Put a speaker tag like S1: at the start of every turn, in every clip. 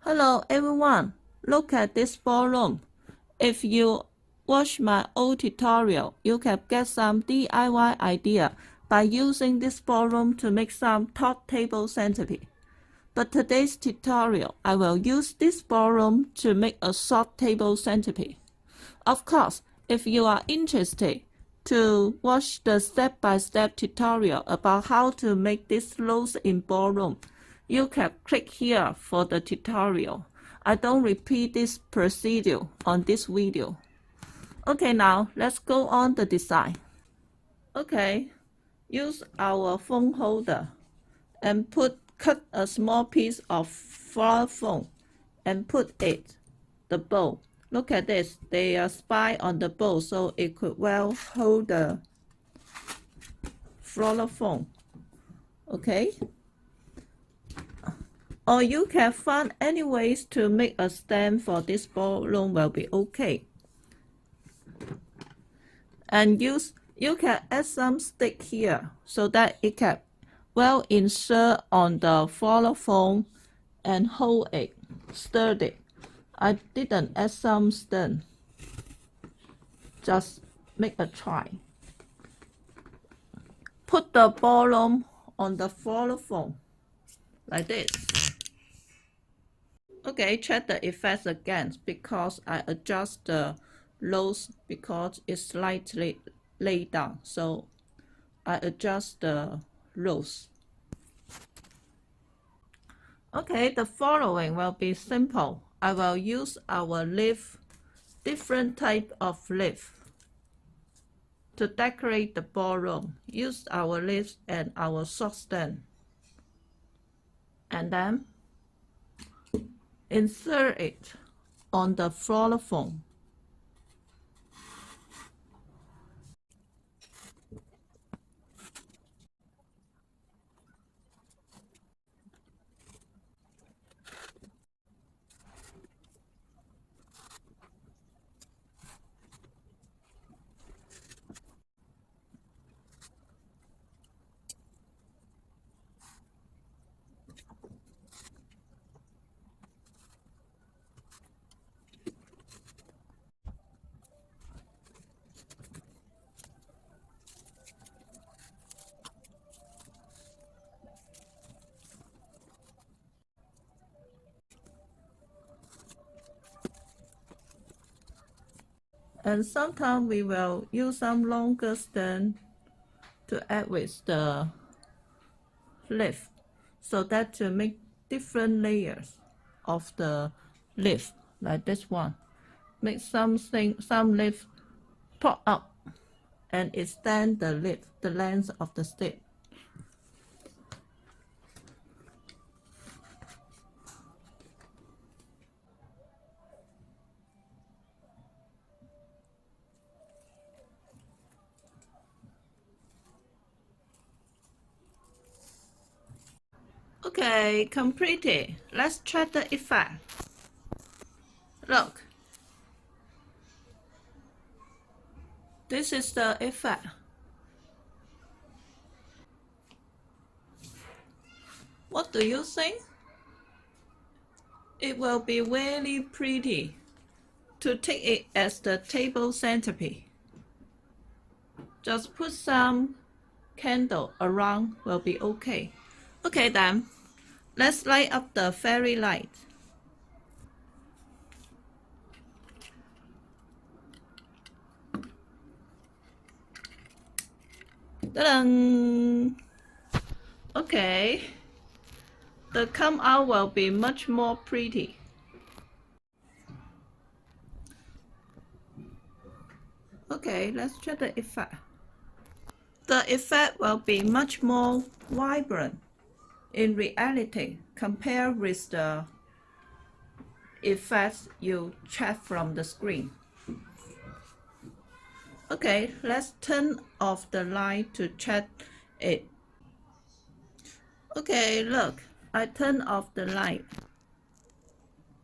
S1: Hello everyone, look at this ballroom. If you watch my old tutorial, you can get some DIY idea by using this ballroom to make some top table centerpiece. But today's tutorial, I will use this ballroom to make a short table centerpiece. Of course, if you are interested to watch the step-by-step tutorial about how to make this rose in ballroom, you can click here for the tutorial. I don't repeat this procedure on this video. Okay, now let's go on the design. Okay, use our phone holder and cut a small piece of flower foam and put the bowl. Look at this, they are spine on the bowl so it could well hold the floral foam. Okay. Or you can find any ways to make a stand for this ballroom will be okay. And you can add some stick here so that it can well insert on the floral foam and hold it sturdy. I didn't add some stem. Just make a try. Put the ballroom on the floral foam like this. Okay, check the effects again because I adjust the rose because it's slightly laid down. So I adjust the rose. Okay, the following will be simple. I will use our leaf, different type of leaf to decorate the ballroom. Use our leaves and our short stand. And then insert it on the floral foam. And sometimes we will use some longer stem to add with the leaf so that to make different layers of the leaf like this one. Make some leaf pop up and extend the leaf, the length of the stick. Okay, completed. Let's check the effect. Look. This is the effect. What do you think? It will be very pretty to take it as the table centerpiece. Just put some candle around will be okay. Okay then, let's light up the fairy light. Ta-da! Okay, the come out will be much more pretty. Okay, let's check the effect. The effect will be much more vibrant in reality compared with the effects you check from the screen. Okay, let's turn off the light to check it. Okay, look, I turn off the light.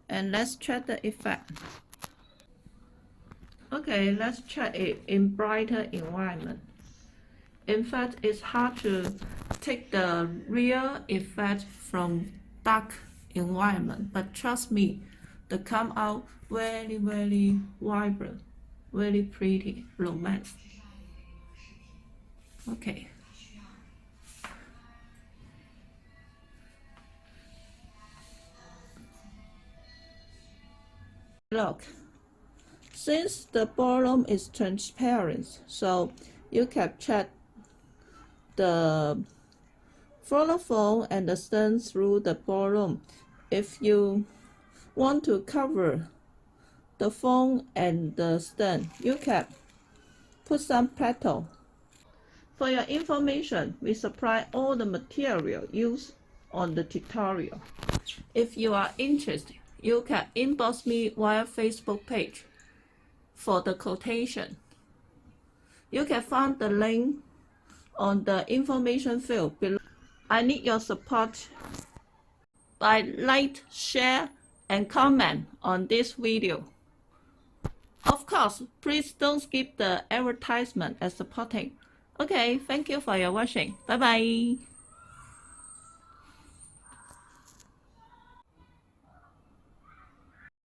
S1: And let's check the effect. Okay, let's check it in brighter environment. In fact, it's hard to take the real effect from dark environment, but trust me, they come out very, very vibrant, very pretty romance. Okay. Look, since the bottom is transparent, so you can check the phone and the sun through the bottom. If you want to cover the phone and the stand, you can put some petal. For your information, we supply all the material used on the tutorial. If you are interested, you can inbox me via Facebook page for the quotation. You can find the link on the information field below. I need your support by like, share, and comment on this video. Of course, please don't skip the advertisement and supporting. Okay, thank you for your watching. Bye bye.